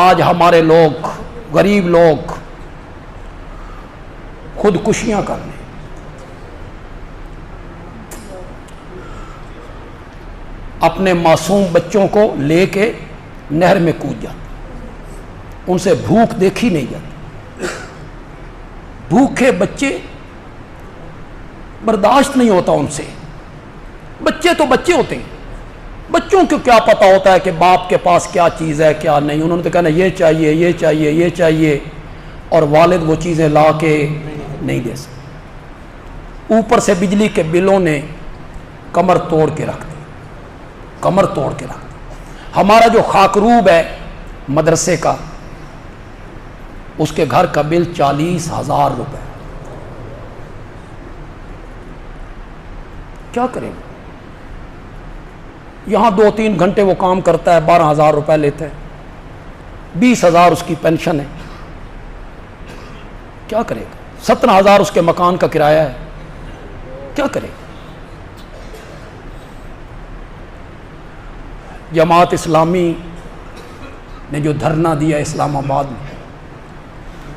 آج ہمارے لوگ غریب لوگ خودکشیاں کر رہے ہیں. اپنے معصوم بچوں کو لے کے نہر میں کود جاتے, ان سے بھوک دیکھی نہیں جاتی. بھوکے بچے برداشت نہیں ہوتا ان سے. بچے تو بچے ہوتے ہیں, بچوں کو کیا پتہ ہوتا ہے کہ باپ کے پاس کیا چیز ہے کیا نہیں. انہوں نے تو کہنا یہ چاہیے یہ چاہیے یہ چاہیے, اور والد وہ چیزیں لا کے نہیں دے سکتے. اوپر سے بجلی کے بلوں نے کمر توڑ کے رکھ دی, کمر توڑ کے رکھ دی. ہمارا جو خاکروب ہے مدرسے کا, اس کے گھر کا بل 40,000 روپے. کیا کریں؟ یہاں 2-3 گھنٹے وہ کام کرتا ہے, 12,000 روپے لیتا ہے, 20,000 اس کی پینشن ہے. کیا کرے گا؟ 17,000 اس کے مکان کا کرایہ ہے. کیا کرے گا؟ جماعت اسلامی نے جو دھرنا دیا اسلام آباد میں,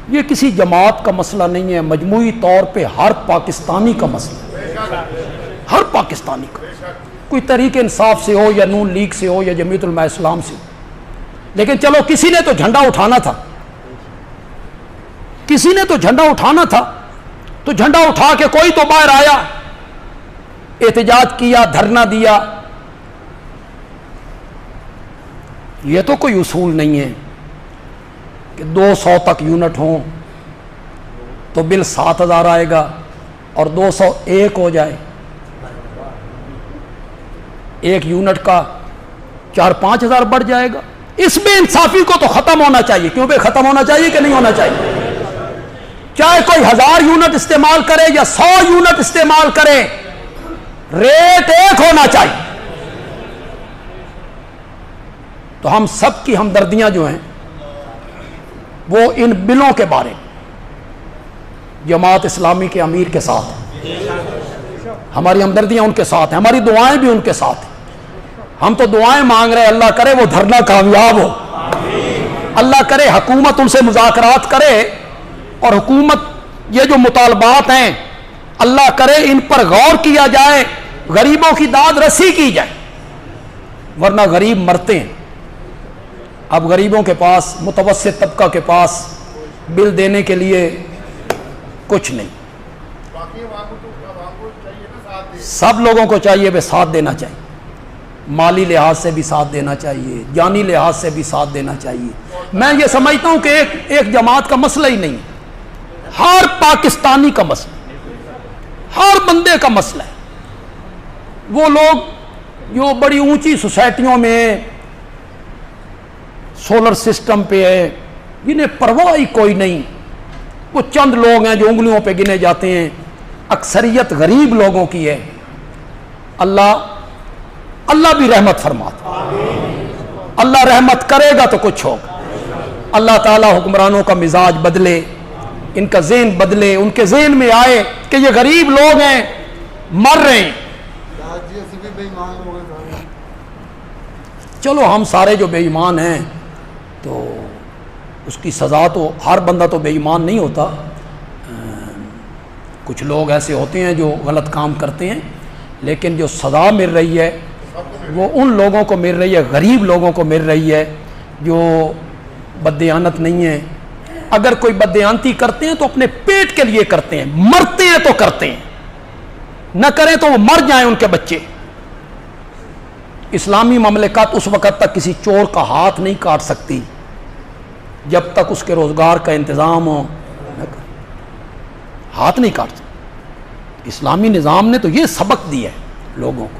یہ کسی جماعت کا مسئلہ نہیں ہے, مجموعی طور پہ ہر پاکستانی کا مسئلہ ہے. ہر پاکستانی کا, کوئی تحریک انصاف سے ہو یا نون لیگ سے ہو یا جمعیت علماء اسلام سے ہو. لیکن چلو کسی نے تو جھنڈا اٹھانا تھا, کسی نے تو جھنڈا اٹھانا تھا, تو جھنڈا اٹھا کے کوئی تو باہر آیا, احتجاج کیا, دھرنا دیا. یہ تو کوئی اصول نہیں ہے کہ 200 تک یونٹ ہوں تو بل 7,000 آئے گا اور 201 ہو جائے. ایک یونٹ کا 4-5 ہزار بڑھ جائے گا. اس بے انصافی کو تو ختم ہونا چاہیے. کیوں بھائی ختم ہونا چاہیے کہ نہیں ہونا چاہیے؟ چاہے کوئی 1000 یونٹ استعمال کرے یا 100 یونٹ استعمال کرے, ریٹ ایک ہونا چاہیے. تو ہم سب کی ہمدردیاں جو ہیں وہ ان بلوں کے بارے جماعت اسلامی کے امیر کے ساتھ ہیں. ہماری ہمدردیاں ان کے ساتھ ہیں, ہماری دعائیں بھی ان کے ساتھ ہیں. ہم تو دعائیں مانگ رہے ہیں, اللہ کرے وہ دھرنا کامیاب ہو, اللہ کرے حکومت ان سے مذاکرات کرے, اور حکومت یہ جو مطالبات ہیں اللہ کرے ان پر غور کیا جائے, غریبوں کی داد رسی کی جائے, ورنہ غریب مرتے ہیں. اب غریبوں کے پاس, متوسط طبقہ کے پاس بل دینے کے لیے کچھ نہیں. سب لوگوں کو چاہیے وہ ساتھ دینا چاہیے, مالی لحاظ سے بھی ساتھ دینا چاہیے, جانی لحاظ سے بھی ساتھ دینا چاہیے. میں یہ سمجھتا ہوں کہ ایک جماعت کا مسئلہ ہی نہیں, ہر پاکستانی کا مسئلہ, ہر بندے کا مسئلہ ہے. وہ لوگ جو بڑی اونچی سوسائٹیوں میں سولر سسٹم پہ ہے, جنہیں پرواہ ہی کوئی نہیں, وہ چند لوگ ہیں جو انگلیوں پہ گنے جاتے ہیں, اکثریت غریب لوگوں کی ہے. اللہ بھی رحمت فرماتا, اللہ رحمت کرے گا تو کچھ ہوگا. اللہ تعالی حکمرانوں کا مزاج بدلے, ان کا ذہن بدلے, ان کے ذہن میں آئے کہ یہ غریب لوگ ہیں, مر رہے ہیں. چلو ہم سارے جو بے ایمان ہیں تو اس کی سزا تو, ہر بندہ تو بے ایمان نہیں ہوتا, کچھ لوگ ایسے ہوتے ہیں جو غلط کام کرتے ہیں, لیکن جو سزا مل رہی ہے وہ ان لوگوں کو مل رہی ہے, غریب لوگوں کو مل رہی ہے جو بددیانت نہیں ہیں. اگر کوئی بددیانتی کرتے ہیں تو اپنے پیٹ کے لیے کرتے ہیں, مرتے ہیں تو کرتے ہیں, نہ کریں تو وہ مر جائیں ان کے بچے. اسلامی مملکت اس وقت تک کسی چور کا ہاتھ نہیں کاٹ سکتی جب تک اس کے روزگار کا انتظام ہو, ہاتھ نہیں کاٹ سکتی. اسلامی نظام نے تو یہ سبق دیا ہے لوگوں کو.